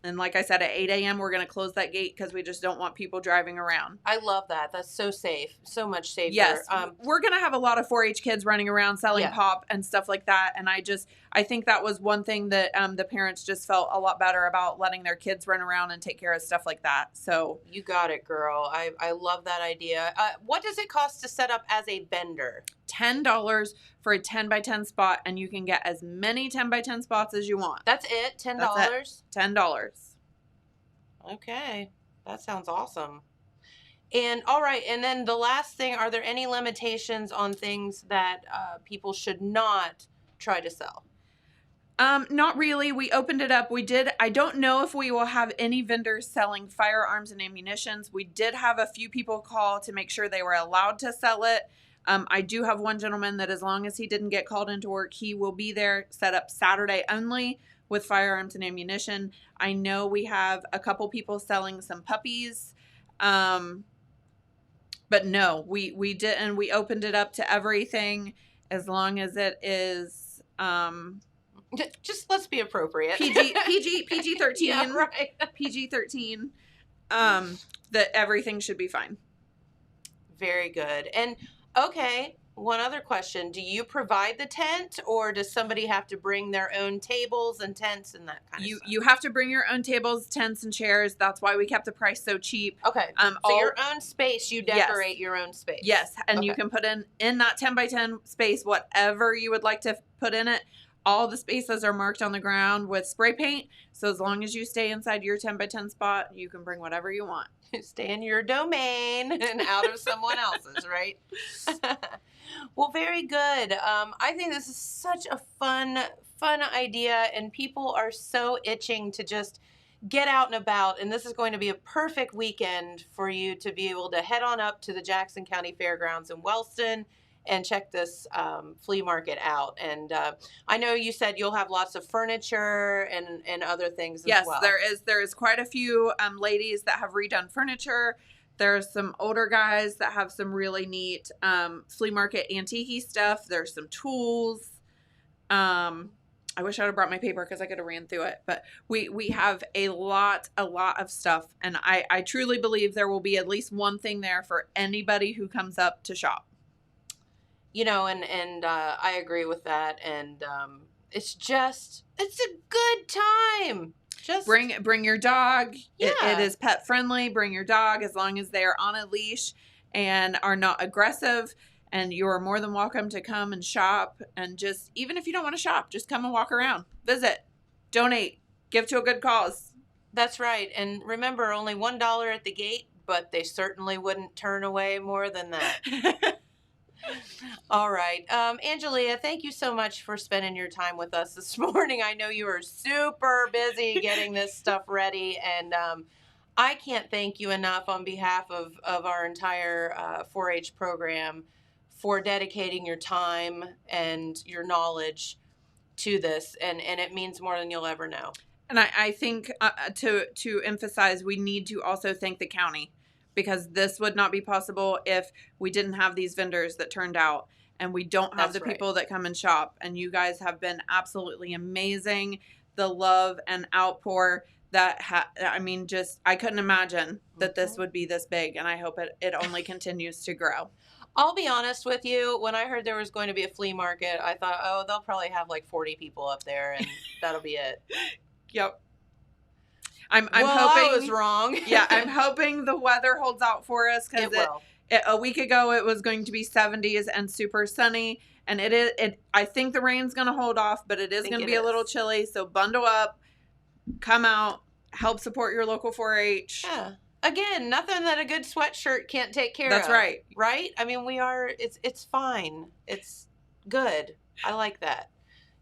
And like I said, at 8 a.m., we're going to close that gate because we just don't want people driving around. I love that. That's so safe. So much safer. Yes. We're going to have a lot of 4-H kids running around selling Yeah. pop and stuff like that. And I think that was one thing that the parents just felt a lot better about, letting their kids run around and take care of stuff like that. So You got it, girl. I love that idea. What does it cost to set up as a vendor? $10 for a 10 by 10 spot, and you can get as many 10 by 10 spots as you want. That's it? $10? That's $10. Okay. That sounds awesome. And all right. And then the last thing, are there any limitations on things that people should not try to sell? Not really. We opened it up. I don't know if we will have any vendors selling firearms and ammunitions. We did have a few people call to make sure they were allowed to sell it. I do have one gentleman that, as long as he didn't get called into work, he will be there set up Saturday only with firearms and ammunition. I know we have a couple people selling some puppies. But no, we didn't. We opened it up to everything, as long as it is Just let's be appropriate. PG-13. Yeah, right. PG-13. That everything should be fine. Very good. And okay, one other question. Do you provide the tent, or does somebody have to bring their own tables and tents and that kind of stuff? You have to bring your own tables, tents, and chairs. That's why we kept the price so cheap. Okay. So your own space, you decorate your own space. Yes, and you Okay. can put in that 10 by 10 space whatever you would like to put in it. All the spaces are marked on the ground with spray paint. So as long as you stay inside your 10 by 10 spot, you can bring whatever you want. Stay in your domain and out of someone else's, right? Well, very good. I think this is such a fun idea, and people are so itching to just get out and about. And this is going to be a perfect weekend for you to be able to head on up to the Jackson County Fairgrounds in Wellston and check this flea market out. And I know you said you'll have lots of furniture and other things as well. Yes, there is quite a few ladies that have redone furniture. There's some older guys that have some really neat flea market antique stuff. There's some tools. I wish I would have brought my paper because I could have ran through it. But we have a lot of stuff. And I truly believe there will be at least one thing there for anybody who comes up to shop. You know, and I agree with that. And it's a good time. Just bring your dog. Yeah. It is pet friendly. Bring your dog as long as they are on a leash and are not aggressive. And you are more than welcome to come and shop. And just, even if you don't want to shop, just come and walk around, visit, donate, give to a good cause. That's right. And remember, only $1 at the gate, but they certainly wouldn't turn away more than that. All right. Angeleah, thank you so much for spending your time with us this morning. I know you are super busy getting this stuff ready, and I can't thank you enough on behalf of our entire 4-H program for dedicating your time and your knowledge to this, and it means more than you'll ever know. And I think to emphasize, we need to also thank the county, because this would not be possible if we didn't have these vendors that turned out, and we don't have the people that come and shop. And you guys have been absolutely amazing. The love and outpour that I couldn't imagine that this would be this big, and I hope it only continues to grow. I'll be honest with you. When I heard there was going to be a flea market, I thought, oh, they'll probably have like 40 people up there, and that'll be it. Yep. I'm hoping I was wrong. Yeah, I'm hoping the weather holds out for us, because a week ago it was going to be 70s and super sunny, and I think the rain's going to hold off, but it is going to be a little chilly. So bundle up, come out, help support your local 4-H. Yeah. Again, nothing that a good sweatshirt can't take care of. That's right. Right? I mean, it's fine. It's good. I like that.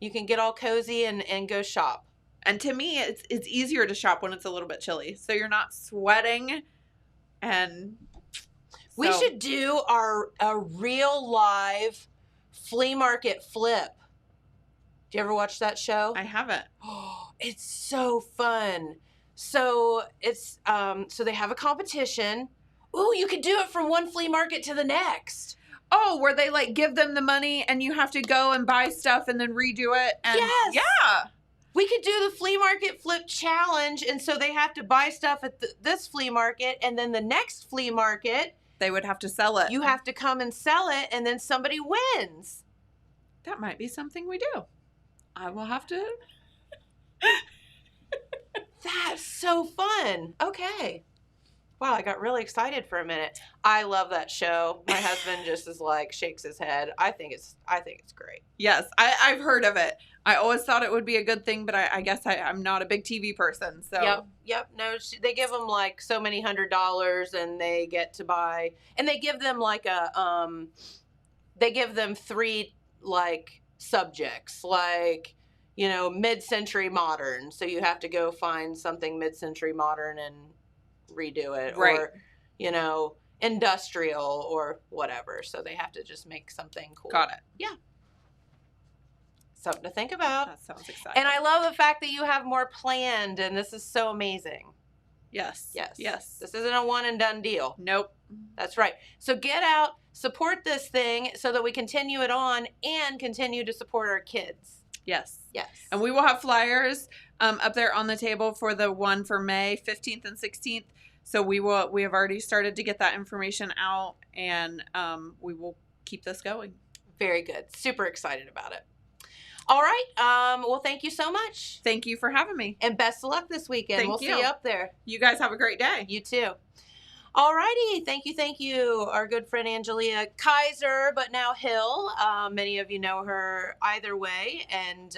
You can get all cozy and go shop. And to me, it's easier to shop when it's a little bit chilly, so you're not sweating. And we should do a real live flea market flip. Do you ever watch that show? I haven't. Oh, it's so fun. So it's so they have a competition. Ooh, you could do it from one flea market to the next. Oh, where they like give them the money and you have to go and buy stuff and then redo it. And yes. Yeah. We could do the flea market flip challenge, and so they have to buy stuff at this flea market, and then the next flea market, they would have to sell it. You have to come and sell it, and then somebody wins. That might be something we do. I will have to. That's so fun. Okay. Wow, I got really excited for a minute. I love that show. My husband just is like shakes his head. I think it's great. Yes, I've heard of it. I always thought it would be a good thing, but I guess I'm not a big TV person. So Yep. No, they give them like so many $100, and they get to buy, and they give them like they give them 3 like subjects, like, you know, mid-century modern. So you have to go find something mid-century modern and redo it, right. Or, you know, industrial or whatever. So they have to just make something cool. Got it. Yeah. Something to think about. That sounds exciting. And I love the fact that you have more planned, and this is so amazing. Yes. This isn't a one and done deal. Nope. That's right. So get out, support this thing so that we continue it on and continue to support our kids. Yes. Yes. And we will have flyers up there on the table for the one for May 15th and 16th. So we have already started to get that information out, and we will keep this going. Very good. Super excited about it. All right. Well, thank you so much. Thank you for having me. And best of luck this weekend. We'll see you up there. You guys have a great day. You too. All righty. Thank you. Our good friend Angeleah Kaiser, but now Hill. Many of you know her either way. And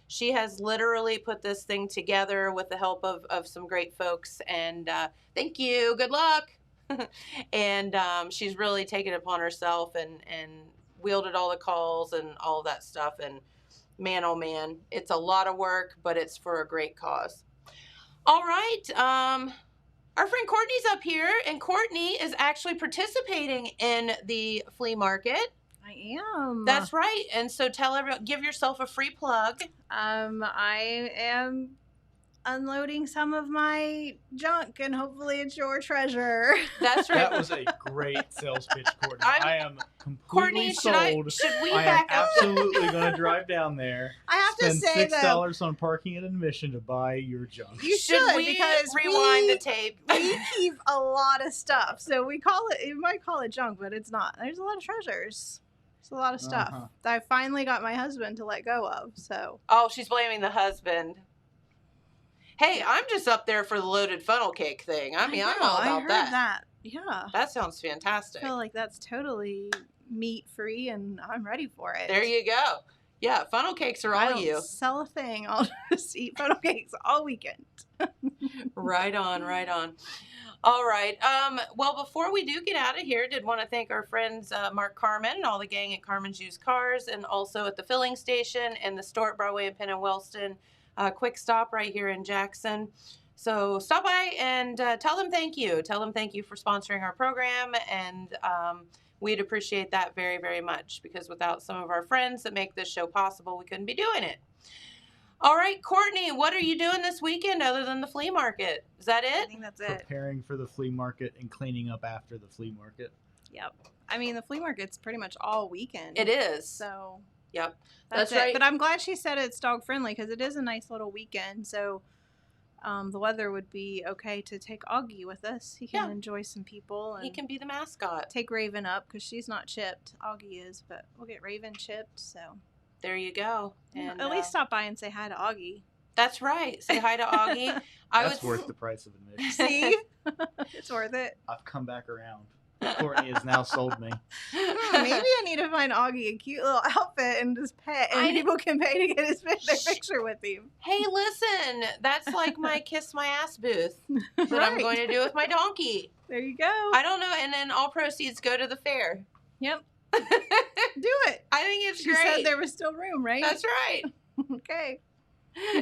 she has literally put this thing together with the help of some great folks. And thank you. Good luck. And she's really taken it upon herself and wielded all the calls and all of that stuff. And man, oh man, it's a lot of work, but it's for a great cause. All right. Our friend Courtney's up here, and Courtney is actually participating in the flea market. I am. That's right. And so tell everyone, give yourself a free plug. I am unloading some of my junk, and hopefully it's your treasure. That's right. That was a great sales pitch, Courtney. I'm- I am completely Courtney, sold. should we I am back up? absolutely going to drive down there. I have to Spend say though, $6 on parking and admission to buy your junk. you Should should, we because rewind we, the tape? we keep a lot of stuff, so we call it. You might call it junk, but it's not. There's a lot of treasures. There's a lot of stuff Uh-huh. that I finally got my husband to let go of. So Oh, she's blaming the husband. Hey, I'm just up there for the loaded funnel cake thing. I mean, I'm all I about heard that. Yeah, That sounds I fantastic. feel like that's totally meat free, and I'm ready for it. There you go. Yeah, funnel cakes are I all don't you. sell a thing. I'll just eat funnel cakes all weekend. Right on, right on. All right. Well, before we do get out of here, did want to thank our friends Mark Carmen and all the gang at Carmen's Used Cars, and also at the filling station and the store at Broadway and Penn and Wellston. Quick stop right here in Jackson. So stop by and tell them thank you. Tell them thank you for sponsoring our program, and we'd appreciate that very, very much, because without some of our friends that make this show possible, we couldn't be doing it. All right, Courtney, what are you doing this weekend other than the flea market? Is that I it? think that's it. Preparing for the flea market and cleaning up after the flea market. Yep. I mean, the flea market's pretty much all weekend. It is. So Yep. that's That's right. it. But I'm glad she said it's dog friendly, because it is a nice little weekend. So the weather would be okay to take Augie with us. He can Yeah. enjoy some people, and He can be the mascot. take Raven up, because she's not chipped. Augie is, but we'll get Raven chipped. So There you go. And at least stop by and say hi to Augie. that's right. Say hi to Augie. I That's would worth the price of admission. See, it's worth it. I've come back around. Courtney has now sold me. Maybe I need to find Augie a cute little outfit and just pet, and I know. people can pay to get their picture with him. Hey, listen, that's like my kiss my ass booth that I'm Right. going to do with my donkey. There you go. I don't know, and then all proceeds go to the fair. Yep. I Do it. think it's She great. said there was still room, right? That's right. Okay.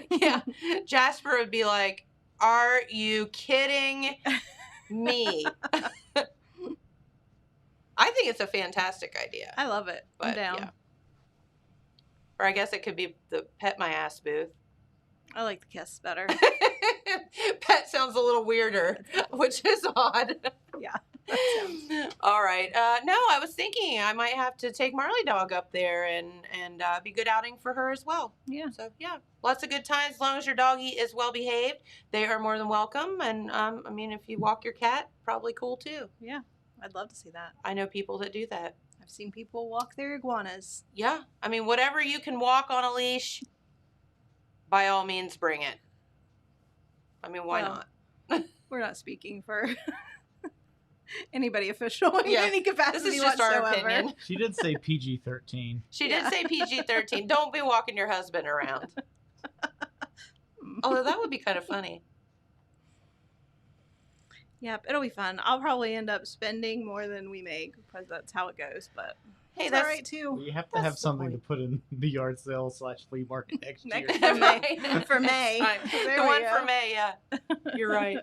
Yeah. Jasper would be like, "Are you kidding me?" I think it's a fantastic idea. I love it. I'm But, down. yeah. Or I guess it could be the pet my ass booth. I like the kiss better. Pet sounds a little weirder, which is odd. Yeah, that sounds- All right. No, I was thinking I might have to take Marley Dog up there and be good outing for her as well. Yeah. So yeah, lots of good times. As long as your doggy is well behaved, they are more than welcome. And I mean, if you walk your cat, probably cool too. Yeah. I'd love to see that. I know people that do that. I've seen people walk their iguanas. Yeah. I mean, whatever you can walk on a leash, by all means, bring it. I mean, why Well, not? We're not speaking for anybody official in Yeah. any capacity This is just our whatsoever. opinion. She did say PG-13. She Yeah. did say PG-13. Don't be walking your husband around. Although that would be kind of funny. Yep, it'll be fun. I'll probably end up spending more than we make, because that's how it goes. But Hey, it's that's all right too. We have to That's have the something point. to put in the yard sale / flea market next year. Next year. Right. For May. Next time. There The we one go. for May, yeah. You're right.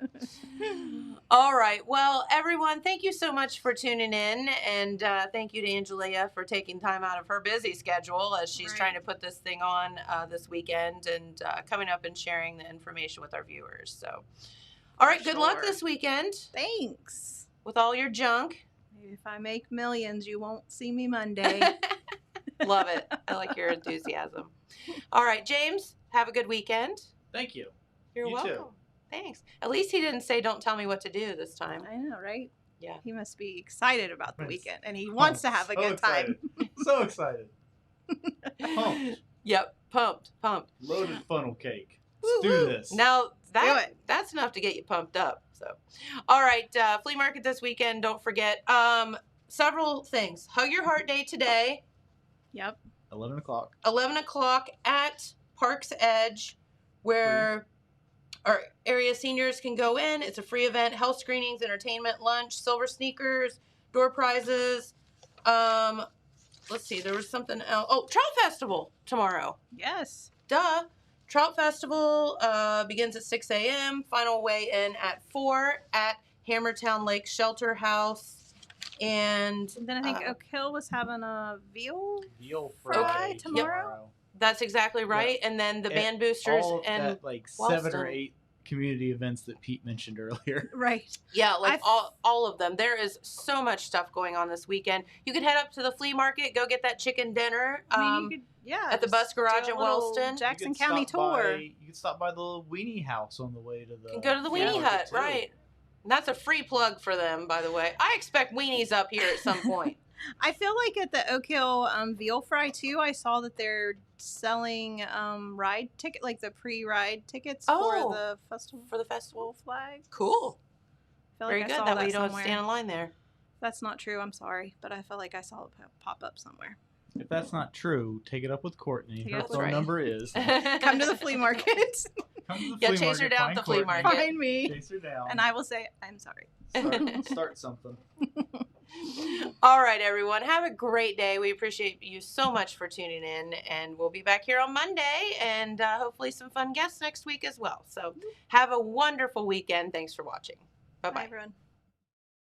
All right. Well, everyone, thank you so much for tuning in. And thank you to Angeleah for taking time out of her busy schedule as she's Right. trying to put this thing on this weekend and coming up and sharing the information with our viewers. So, all right. Good luck Sure. this weekend Thanks. with all your junk. Maybe if I make millions, you won't see me Monday. Love it. I like your enthusiasm. All right, James, have a good weekend. Thank you. You're You too. welcome. Thanks. At least he didn't say, "Don't tell me what to do" this time. I know, right? Yeah. He must be excited about the Nice. weekend, and he wants to have a So good time. excited. So excited. Pumped. Yep. Pumped. Loaded funnel cake. Woo, Let's do woo. this. Now Do it. that's enough to get you pumped up. So, all right, flea market this weekend. Don't forget several things. Hug Your Heart Day today, Yep. 11 o'clock. 11 o'clock at Park's Edge, where our area seniors can go in. It's a free event. Health screenings, entertainment, lunch, silver sneakers, door prizes. Let's see. There was something else. Oh, Trout Festival tomorrow. Yes. Duh. Trout Festival begins at 6 a.m. Final weigh-in at 4 at Hammertown Lake Shelter House. And And then I think Oak Hill was having a veal Veal Fry fry tomorrow? That's exactly right. And then the band boosters all of and that, like 7 or Wellston. 8 community events that Pete mentioned earlier. Right. Yeah, like I've- all of them. There is so much stuff going on this weekend. You could head up to the flea market, go get that chicken dinner. I mean, you could, at the just bus garage do a in little Wellston. Jackson You could County stop tour. You could stop by the little weenie house on the way to the. Can go to the weenie market, hut, too. right? And that's a free plug for them, by the way. I expect weenies up here at some point. I feel like at the Oak Hill Veal Fry too, I saw that they're selling ride ticket, like the pre-ride tickets Oh, for the festival for the festival. flag. Cool. I feel Very like good. I saw That that way you don't have to somewhere. stand in line there. That's not true. I'm sorry, but I felt like I saw it pop up somewhere. If that's not true, take it up with Courtney. Take it Her up with phone Courtney. number is. Come to the flea market, Come to the Yeah, flea chase her market, down find at the flea Courtney, market. find me, Chase her down. and I will say I'm sorry. Start something. All right, everyone. Have a great day. We appreciate you so much for tuning in, and we'll be back here on Monday, and hopefully some fun guests next week as well. So have a wonderful weekend. Thanks for watching. Bye, Bye-bye. everyone.